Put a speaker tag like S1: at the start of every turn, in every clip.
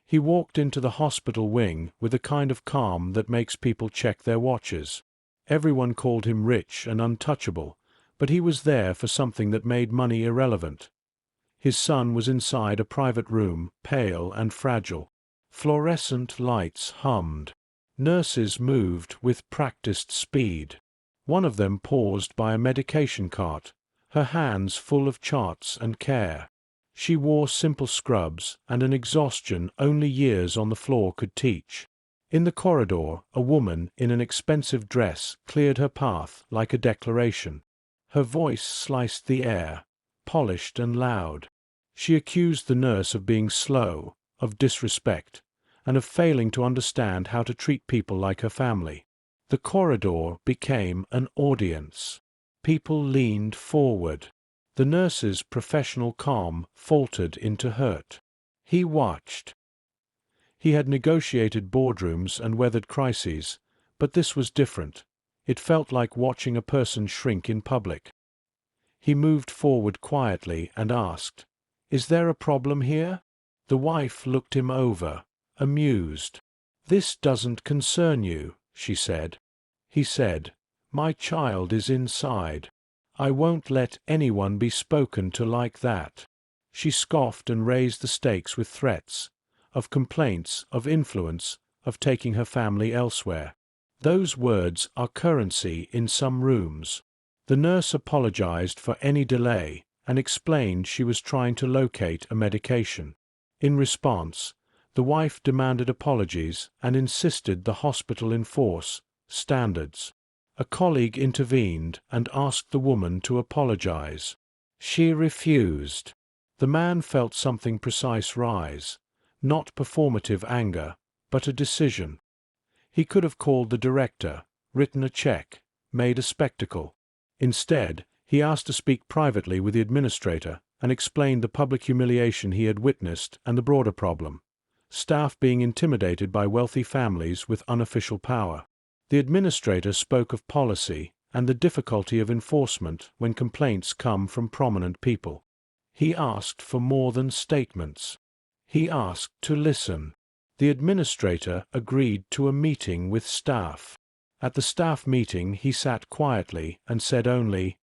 S1: He walked into the hospital wing with a kind of calm that makes people check their watches. Everyone called him rich and untouchable, but he was there for something that made money irrelevant. His son was inside a private room, pale and fragile. Fluorescent lights hummed. Nurses moved with practiced speed. One of them paused by a medication cart, her hands full of charts and care. She wore simple scrubs and an exhaustion only years on the floor could teach. In the corridor, a woman in an expensive dress cleared her path like a declaration. Her voice sliced the air, polished and loud. She accused the nurse of being slow, of disrespect, and of failing to understand how to treat people like her family. The corridor became an audience. People leaned forward. The nurse's professional calm faltered into hurt. He watched. He had negotiated boardrooms and weathered crises, but this was different. It felt like watching a person shrink in public. He moved forward quietly and asked, "Is there a problem here?" The wife looked him over, amused. "This doesn't concern you," she said. He said, "My child is inside. I won't let anyone be spoken to like that." She scoffed and raised the stakes with threats, of complaints, of influence, of taking her family elsewhere. Those words are currency in some rooms. The nurse apologized for any delay and explained she was trying to locate a medication. In response, the wife demanded apologies and insisted the hospital enforce standards. A colleague intervened and asked the woman to apologize. She refused. The man felt something precise rise, not performative anger, but a decision. He could have called the director, written a check, made a spectacle. Instead, he asked to speak privately with the administrator and explained the public humiliation he had witnessed and the broader problem: staff being intimidated by wealthy families with unofficial power. The administrator spoke of policy and the difficulty of enforcement when complaints come from prominent people. He asked for more than statements. He asked to listen. The administrator agreed to a meeting with staff. At the staff meeting he sat quietly and said only,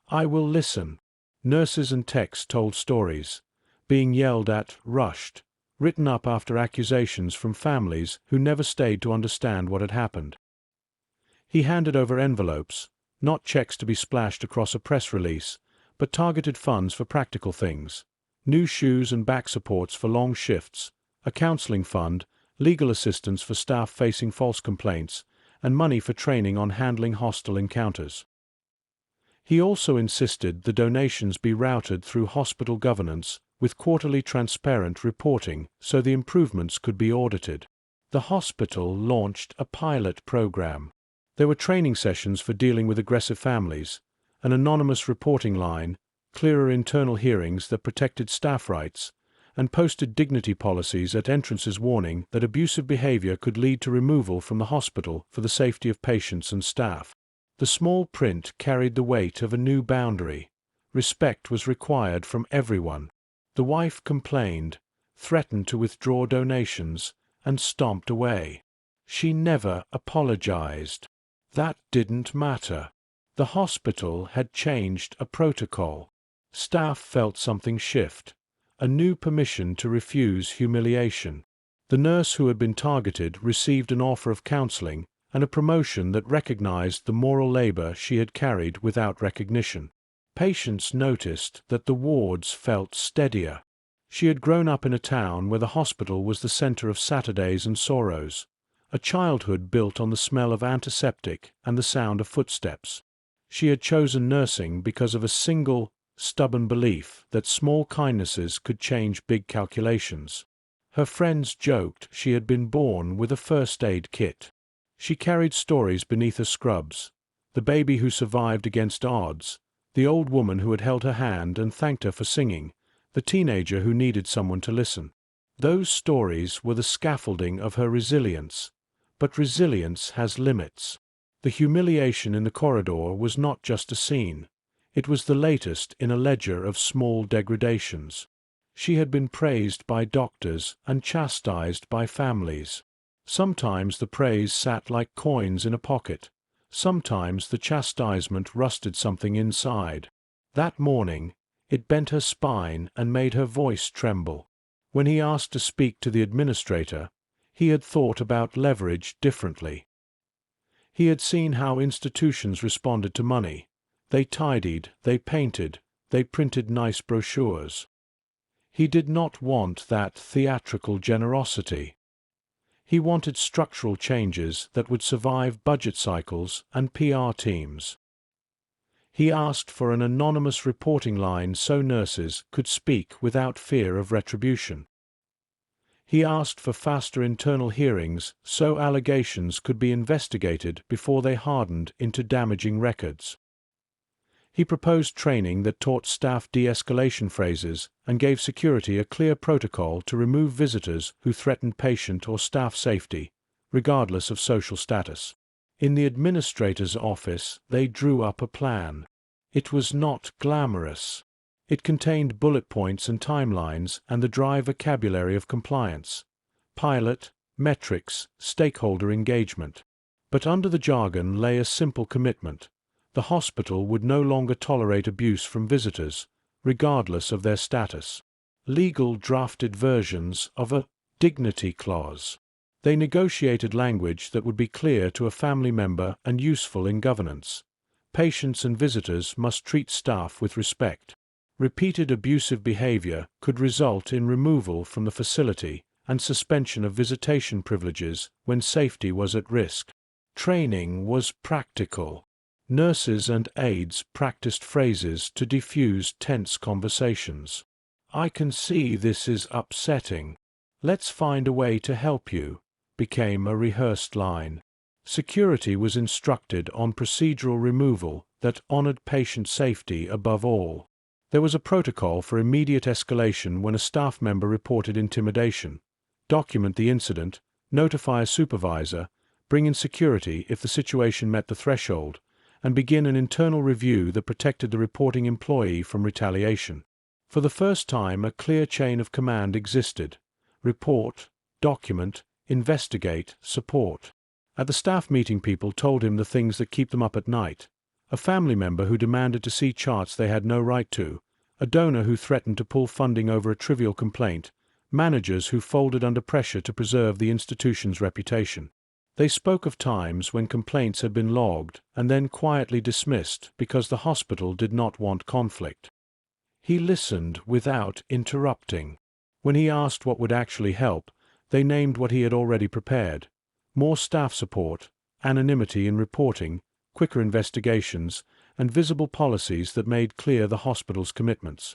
S1: "I will listen." Nurses and techs told stories, being yelled at, rushed, written up after accusations from families who never stayed to understand what had happened. He handed over envelopes, not checks to be splashed across a press release, but targeted funds for practical things: new shoes and back supports for long shifts, a counseling fund, legal assistance for staff facing false complaints, and money for training on handling hostile encounters. He also insisted the donations be routed through hospital governance with quarterly transparent reporting so the improvements could be audited. The hospital launched a pilot program. There were training sessions for dealing with aggressive families, an anonymous reporting line, clearer internal hearings that protected staff rights, and posted dignity policies at entrances warning that abusive behavior could lead to removal from the hospital for the safety of patients and staff. The small print carried the weight of a new boundary. Respect was required from everyone. The wife complained, threatened to withdraw donations, and stomped away. She never apologized. That didn't matter. The hospital had changed a protocol. Staff felt something shift, a new permission to refuse humiliation. The nurse who had been targeted received an offer of counseling and a promotion that recognized the moral labor she had carried without recognition. Patients noticed that the wards felt steadier. She had grown up in a town where the hospital was the center of Saturdays and sorrows, a childhood built on the smell of antiseptic and the sound of footsteps. She had chosen nursing because of a single, stubborn belief that small kindnesses could change big calculations. Her friends joked she had been born with a first aid kit. She carried stories beneath her scrubs: the baby who survived against odds, the old woman who had held her hand and thanked her for singing, the teenager who needed someone to listen. Those stories were the scaffolding of her resilience. But resilience has limits. The humiliation in the corridor was not just a scene. It was the latest in a ledger of small degradations. She had been praised by doctors and chastised by families. Sometimes the praise sat like coins in a pocket. Sometimes the chastisement rusted something inside. That morning, it bent her spine and made her voice tremble. When he asked to speak to the administrator, he had thought about leverage differently. He had seen how institutions responded to money. They tidied, they painted, they printed nice brochures. He did not want that theatrical generosity. He wanted structural changes that would survive budget cycles and PR teams. He asked for an anonymous reporting line so nurses could speak without fear of retribution. He asked for faster internal hearings so allegations could be investigated before they hardened into damaging records. He proposed training that taught staff de-escalation phrases and gave security a clear protocol to remove visitors who threatened patient or staff safety, regardless of social status. In the administrator's office, they drew up a plan. It was not glamorous. It contained bullet points and timelines and the dry vocabulary of compliance, pilot, metrics, stakeholder engagement. But under the jargon lay a simple commitment. The hospital would no longer tolerate abuse from visitors, regardless of their status. Legal drafted versions of a dignity clause. They negotiated language that would be clear to a family member and useful in governance. Patients and visitors must treat staff with respect. Repeated abusive behavior could result in removal from the facility and suspension of visitation privileges when safety was at risk. Training was practical. Nurses and aides practiced phrases to defuse tense conversations. "I can see this is upsetting. Let's find a way to help you," became a rehearsed line. Security was instructed on procedural removal that honored patient safety above all. There was a protocol for immediate escalation when a staff member reported intimidation. Document the incident, notify a supervisor, bring in security if the situation met the threshold, and begin an internal review that protected the reporting employee from retaliation. For the first time, a clear chain of command existed: report, document, investigate, support. At the staff meeting, people told him the things that keep them up at night. A family member who demanded to see charts they had no right to, a donor who threatened to pull funding over a trivial complaint, managers who folded under pressure to preserve the institution's reputation. They spoke of times when complaints had been logged and then quietly dismissed because the hospital did not want conflict. He listened without interrupting. When he asked what would actually help, they named what he had already prepared: more staff support, anonymity in reporting, quicker investigations, and visible policies that made clear the hospital's commitments.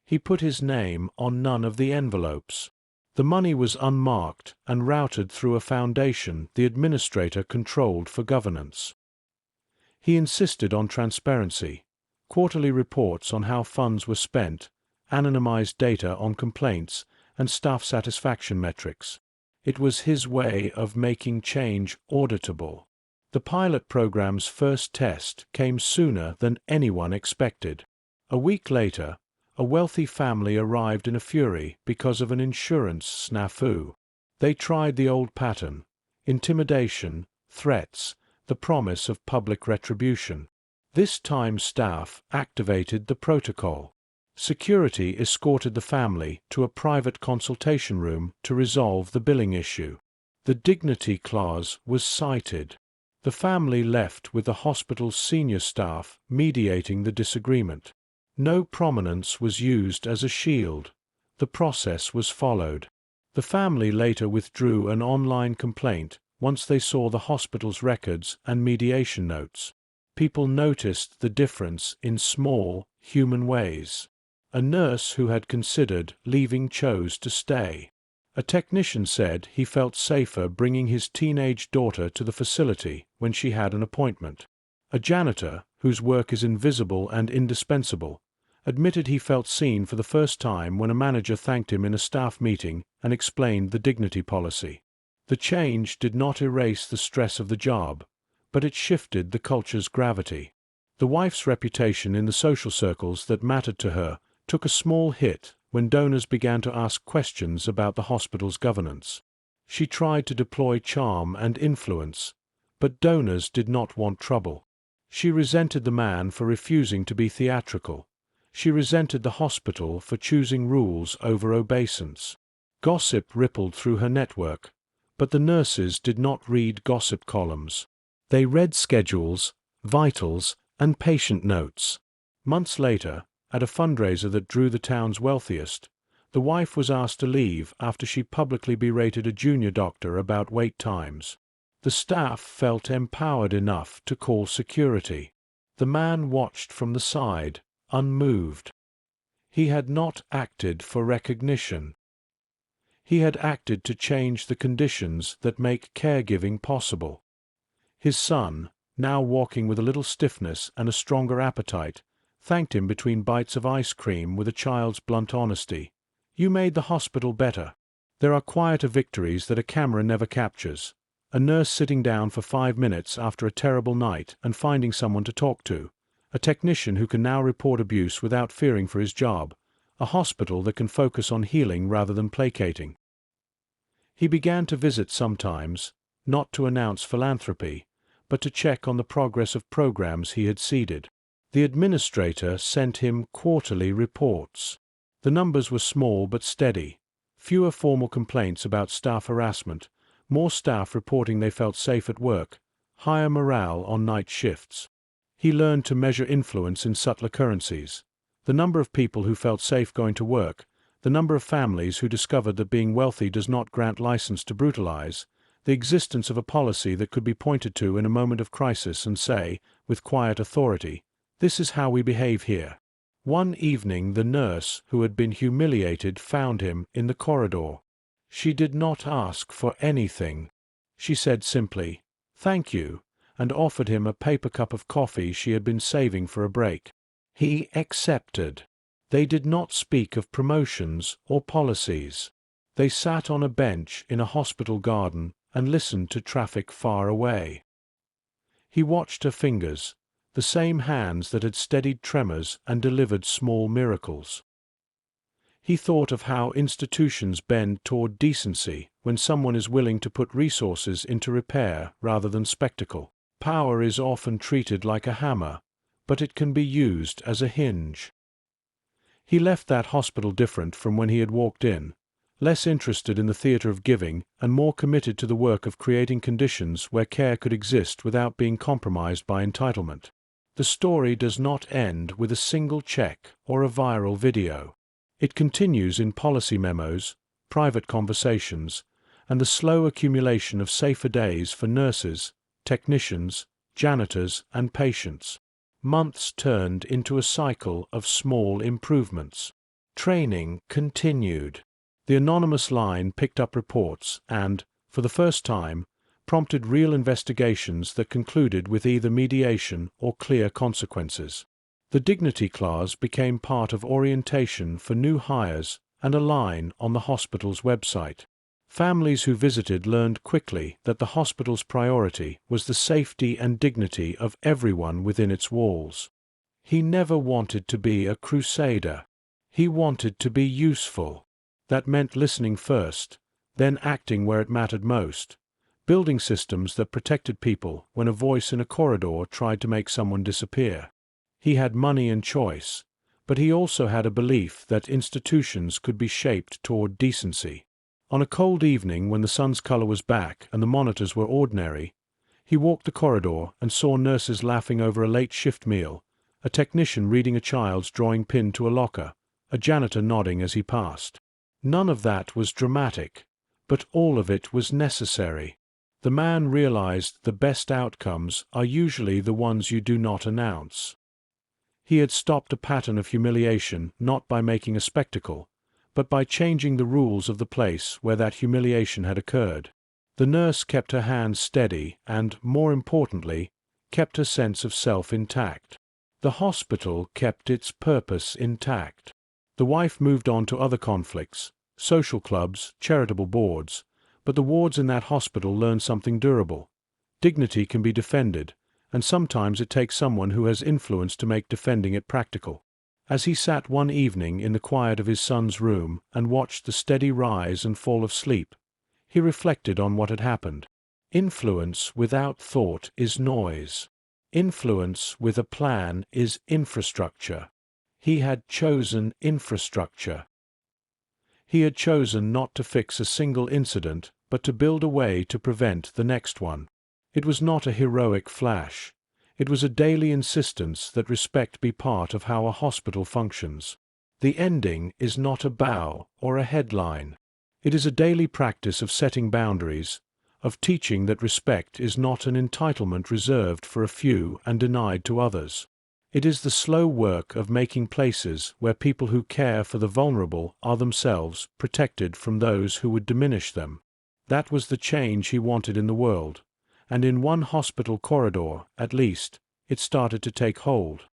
S1: He put his name on none of the envelopes. The money was unmarked and routed through a foundation the administrator controlled for governance. He insisted on transparency: quarterly reports on how funds were spent, anonymized data on complaints, and staff satisfaction metrics. It was his way of making change auditable. The pilot program's first test came sooner than anyone expected. A week later, a wealthy family arrived in a fury because of an insurance snafu. They tried the old pattern: intimidation, threats, the promise of public retribution. This time staff activated the protocol. Security escorted the family to a private consultation room to resolve the billing issue. The dignity clause was cited. The family left with the hospital's senior staff mediating the disagreement. No prominence was used as a shield. The process was followed. The family later withdrew an online complaint once they saw the hospital's records and mediation notes. People noticed the difference in small, human ways. A nurse who had considered leaving chose to stay. A technician said he felt safer bringing his teenage daughter to the facility when she had an appointment. A janitor, whose work is invisible and indispensable, admitted he felt seen for the first time when a manager thanked him in a staff meeting and explained the dignity policy. The change did not erase the stress of the job, but it shifted the culture's gravity. The wife's reputation in the social circles that mattered to her took a small hit when donors began to ask questions about the hospital's governance. She tried to deploy charm and influence, but donors did not want trouble. She resented the man for refusing to be theatrical. She resented the hospital for choosing rules over obeisance. Gossip rippled through her network, but the nurses did not read gossip columns. They read schedules, vitals, and patient notes. Months later, at a fundraiser that drew the town's wealthiest, the wife was asked to leave after she publicly berated a junior doctor about wait times. The staff felt empowered enough to call security. The man watched from the side, unmoved. He had not acted for recognition. He had acted to change the conditions that make caregiving possible. His son, now walking with a little stiffness and a stronger appetite, thanked him between bites of ice cream with a child's blunt honesty. "You made the hospital better." There are quieter victories that a camera never captures. A nurse sitting down for 5 minutes after a terrible night and finding someone to talk to. A technician who can now report abuse without fearing for his job. A hospital that can focus on healing rather than placating. He began to visit sometimes, not to announce philanthropy, but to check on the progress of programs he had seeded. The administrator sent him quarterly reports. The numbers were small but steady. Fewer formal complaints about staff harassment, more staff reporting they felt safe at work, higher morale on night shifts. He learned to measure influence in subtler currencies. The number of people who felt safe going to work, the number of families who discovered that being wealthy does not grant license to brutalize, the existence of a policy that could be pointed to in a moment of crisis and say, with quiet authority, "This is how we behave here." One evening the nurse who had been humiliated found him in the corridor. She did not ask for anything. She said simply, "Thank you," and offered him a paper cup of coffee she had been saving for a break. He accepted. They did not speak of promotions or policies. They sat on a bench in a hospital garden and listened to traffic far away. He watched her fingers, the same hands that had steadied tremors and delivered small miracles. He thought of how institutions bend toward decency when someone is willing to put resources into repair rather than spectacle. Power is often treated like a hammer, but it can be used as a hinge. He left that hospital different from when he had walked in, less interested in the theater of giving and more committed to the work of creating conditions where care could exist without being compromised by entitlement. The story does not end with a single check or a viral video. It continues in policy memos, private conversations, and the slow accumulation of safer days for nurses, technicians, janitors, and patients. Months turned into a cycle of small improvements. Training continued. The anonymous line picked up reports and, for the first time, prompted real investigations that concluded with either mediation or clear consequences. The dignity clause became part of orientation for new hires and a line on the hospital's website. Families who visited learned quickly that the hospital's priority was the safety and dignity of everyone within its walls. He never wanted to be a crusader. He wanted to be useful. That meant listening first, then acting where it mattered most, building systems that protected people when a voice in a corridor tried to make someone disappear. He had money and choice, but he also had a belief that institutions could be shaped toward decency. On a cold evening when the sun's color was back and the monitors were ordinary, he walked the corridor and saw nurses laughing over a late shift meal, a technician reading a child's drawing pinned to a locker, a janitor nodding as he passed. None of that was dramatic, but all of it was necessary. The man realized the best outcomes are usually the ones you do not announce. He had stopped a pattern of humiliation not by making a spectacle, but by changing the rules of the place where that humiliation had occurred. The nurse kept her hands steady and, more importantly, kept her sense of self intact. The hospital kept its purpose intact. The wife moved on to other conflicts, social clubs, charitable boards, but the wards in that hospital learned something durable. Dignity can be defended, and sometimes it takes someone who has influence to make defending it practical. As he sat one evening in the quiet of his son's room and watched the steady rise and fall of sleep, he reflected on what had happened. Influence without thought is noise. Influence with a plan is infrastructure. He had chosen infrastructure. He had chosen not to fix a single incident, but to build a way to prevent the next one. It was not a heroic flash. It was a daily insistence that respect be part of how a hospital functions. The ending is not a bow or a headline. It is a daily practice of setting boundaries, of teaching that respect is not an entitlement reserved for a few and denied to others. It is the slow work of making places where people who care for the vulnerable are themselves protected from those who would diminish them. That was the change he wanted in the world, and in one hospital corridor, at least, it started to take hold.